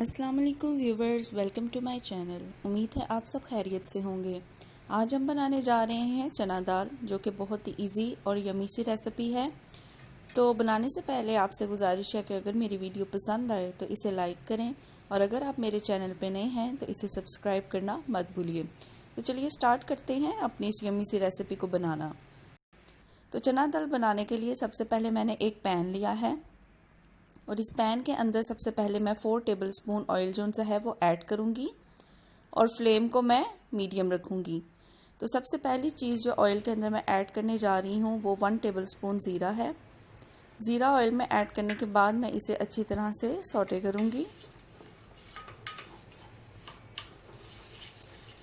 अस्सलाम वालेकुम viewers, welcome to my channel. उम्मीद है आप सब खैरियत से होंगे। आज हम बनाने जा रहे हैं चना दाल, जो कि बहुत ही इजी और यमी सी रेसिपी है। तो बनाने से पहले आपसे गुजारिश है कि अगर मेरी वीडियो पसंद आए तो इसे लाइक करें, और अगर आप मेरे चैनल पे नए हैं तो इसे सब्सक्राइब करना मत भूलिए। तो चलिए स्टार्ट करते हैं अपनी इस यमी सी रेसिपी को बनाना। तो चना दाल बनाने के लिए सबसे पहले मैंने एक पैन लिया है, और इस पैन के अंदर सबसे पहले मैं 4 टेबलस्पून ऑयल जो सा है वो ऐड करूँगी, और फ्लेम को मैं मीडियम रखूँगी। तो सबसे पहली चीज़ जो ऑयल के अंदर मैं ऐड करने जा रही हूँ वो 1 टेबलस्पून ज़ीरा है। ज़ीरा ऑयल में ऐड करने के बाद मैं इसे अच्छी तरह से सौटे करूँगी,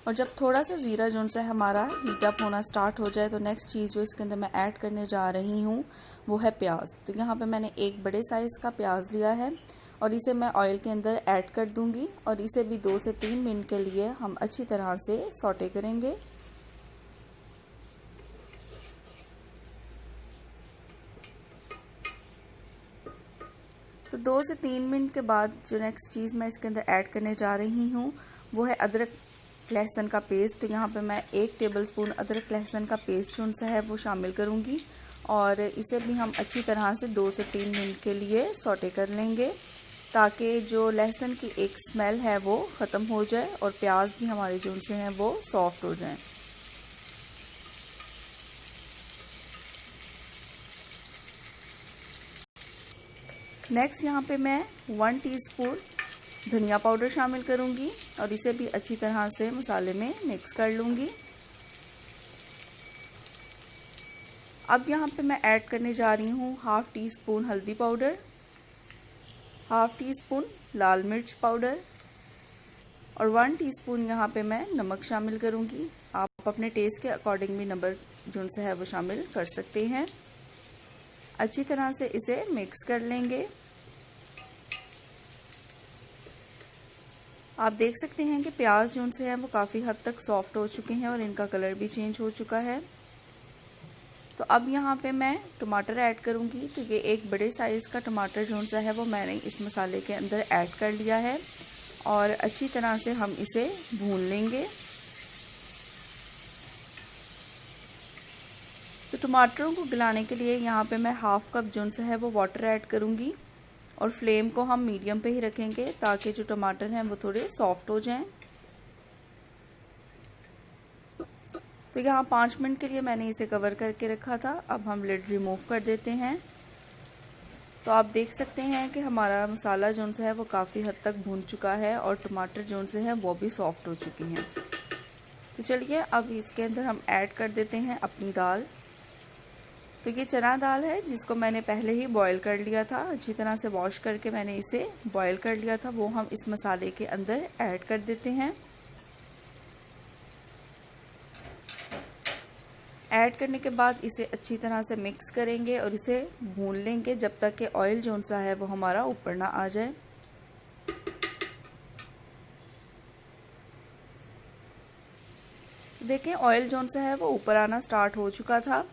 और जब थोड़ा सा ज़ीरा जो सा हमारा हीट अप होना स्टार्ट हो जाए तो नेक्स्ट चीज़ जो इसके अंदर मैं ऐड करने जा रही हूँ वो है प्याज। तो यहाँ पे मैंने एक बड़े साइज़ का प्याज लिया है, और इसे मैं ऑयल के अंदर ऐड कर दूँगी, और इसे भी 2 से 3 मिनट के लिए हम अच्छी तरह से सौटे करेंगे। तो 2 से 3 मिनट के बाद जो नेक्स्ट चीज़ मैं इसके अंदर ऐड करने जा रही हूँ वो है अदरक लहसुन का पेस्ट। तो यहाँ पे मैं 1 टेबलस्पून अदरक लहसुन का पेस्ट जो सा है वो शामिल करूँगी, और इसे भी हम अच्छी तरह से 2 से 3 मिनट के लिए सौटे कर लेंगे, ताकि जो लहसुन की एक स्मेल है वो ख़त्म हो जाए और प्याज भी हमारे जो से हैं वो सॉफ्ट हो जाएं। नेक्स्ट यहाँ पे मैं 1 टीस्पून धनिया पाउडर शामिल करूँगी, और इसे भी अच्छी तरह से मसाले में मिक्स कर लूँगी। अब यहाँ पे मैं ऐड करने जा रही हूँ 1/2 टीस्पून हल्दी पाउडर, 1/2 टीस्पून लाल मिर्च पाउडर, और 1 टीस्पून यहाँ पे मैं नमक शामिल करूँगी। आप अपने टेस्ट के अकॉर्डिंग भी नमक जो सा है वो शामिल कर सकते हैं। अच्छी तरह से इसे मिक्स कर लेंगे। आप देख सकते हैं कि प्याज जो से हैं वो काफ़ी हद तक सॉफ्ट हो चुके हैं, और इनका कलर भी चेंज हो चुका है। तो अब यहाँ पे मैं टमाटर ऐड करूँगी। तो ये एक बड़े साइज़ का टमाटर जो सा है वो मैंने इस मसाले के अंदर ऐड कर लिया है, और अच्छी तरह से हम इसे भून लेंगे। तो टमाटरों को गलाने के लिए यहाँ पे मैं 1/2 कप जो सा है वो वाटर ऐड करूँगी, और फ्लेम को हम मीडियम पे ही रखेंगे ताकि जो टमाटर हैं वो थोड़े सॉफ्ट हो जाएं। तो यहाँ 5 मिनट के लिए मैंने इसे कवर करके रखा था। अब हम लिड रिमूव कर देते हैं। तो आप देख सकते हैं कि हमारा मसाला जो सा है वो काफ़ी हद तक भून चुका है, और टमाटर जो से हैं वो भी सॉफ्ट हो चुकी हैं। तो चलिए अब इसके अंदर हम ऐड कर देते हैं अपनी दाल। तो ये चना दाल है जिसको मैंने पहले ही बॉईल कर लिया था, अच्छी तरह से वॉश करके मैंने इसे बॉईल कर लिया था, वो हम इस मसाले के अंदर ऐड कर देते हैं। ऐड करने के बाद इसे अच्छी तरह से मिक्स करेंगे, और इसे भून लेंगे जब तक कि ऑयल जो सा है वो हमारा ऊपर ना आ जाए। देखें ऑयल जो सा है वो ऊपर आना स्टार्ट हो चुका था।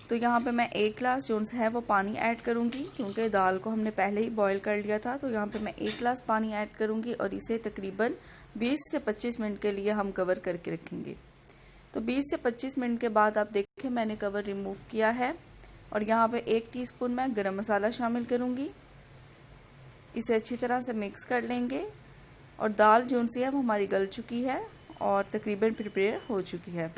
तो यहाँ पे मैं 1 गिलास जो है वो पानी ऐड करूँगी, क्योंकि दाल को हमने पहले ही बॉईल कर लिया था। तो यहाँ पे मैं 1 गिलास पानी ऐड करूँगी, और इसे तकरीबन 20 से 25 मिनट के लिए हम कवर करके रखेंगे। तो 20 से 25 मिनट के बाद आप देखें मैंने कवर रिमूव किया है, और यहाँ पे 1 टीस्पून मैं गरम मसाला शामिल करूँगी। इसे अच्छी तरह से मिक्स कर लेंगे, और दाल जो सी है वो हमारी गल चुकी है और तकरीबन प्रिपेयर हो चुकी है।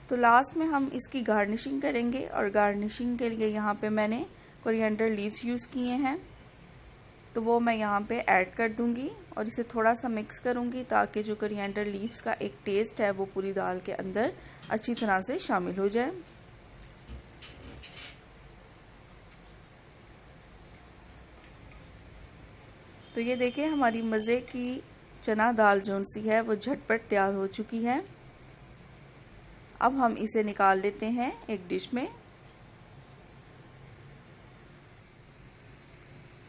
तो लास्ट में हम इसकी गार्निशिंग करेंगे, और गार्निशिंग के लिए यहाँ पे मैंने कोरिएंडर लीव्स यूज़ किए हैं, तो वो मैं यहाँ पे ऐड कर दूँगी, और इसे थोड़ा सा मिक्स करूँगी ताकि जो कोरिएंडर लीव्स का एक टेस्ट है वो पूरी दाल के अंदर अच्छी तरह से शामिल हो जाए। तो ये देखिए हमारी मज़े की चना दाल जो सी है वो झटपट तैयार हो चुकी है। अब हम इसे निकाल लेते हैं एक डिश में।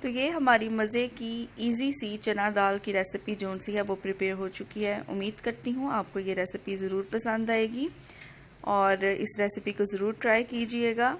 तो ये हमारी मज़े की इजी सी चना दाल की रेसिपी जो सी है वो प्रिपेयर हो चुकी है। उम्मीद करती हूँ आपको ये रेसिपी ज़रूर पसंद आएगी, और इस रेसिपी को ज़रूर ट्राई कीजिएगा।